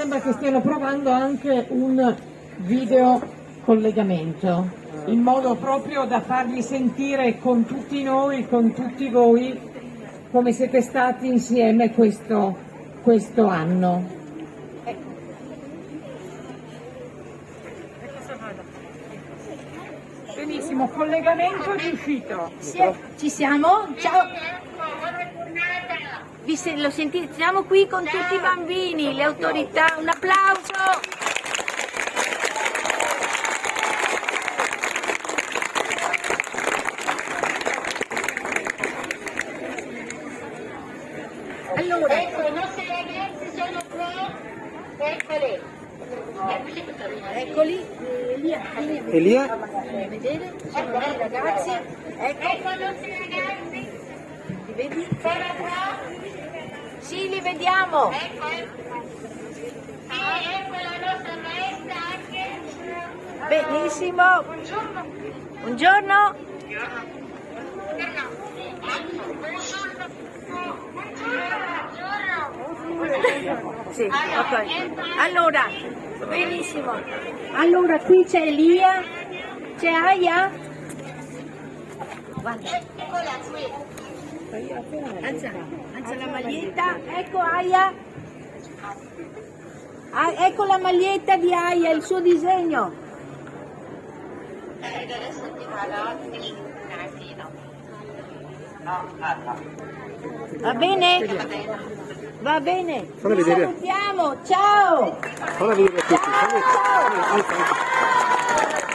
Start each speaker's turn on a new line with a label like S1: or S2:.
S1: sembra che stiano provando anche un video collegamento, in modo proprio da farli sentire con tutti noi, con tutti voi, come siete stati insieme questo anno. Benissimo, collegamento riuscito.
S2: Ci siamo? Ciao! Lo sentite? Siamo qui con tutti i bambini, le autorità, un applauso! Allora,
S3: ecco, i nostri ragazzi sono qua, eccoli.
S2: eccoli,
S4: Elia?
S2: vedete? Sono i ragazzi,
S3: Ecco i nostri ragazzi,
S2: li vedi?
S3: sono qua.
S2: Sì, li vediamo!
S3: Ecco, sì, ecco la nostra maestra anche.
S2: Benissimo!
S3: Buongiorno.
S2: Buongiorno! Sì, ok. Allora, benissimo. Allora, qui c'è Elia, c'è Aya. Guarda,
S3: Eccola qui.
S2: alza la maglietta. Ecco Aya. Ecco la maglietta di Aya, il suo disegno.
S3: Adesso ti vado un attimo.
S2: Va bene? Va bene.
S4: Falla
S2: Ci
S4: vedere.
S2: salutiamo. Ciao.
S4: Falla vedere a tutti.
S2: Ciao.
S4: Falla-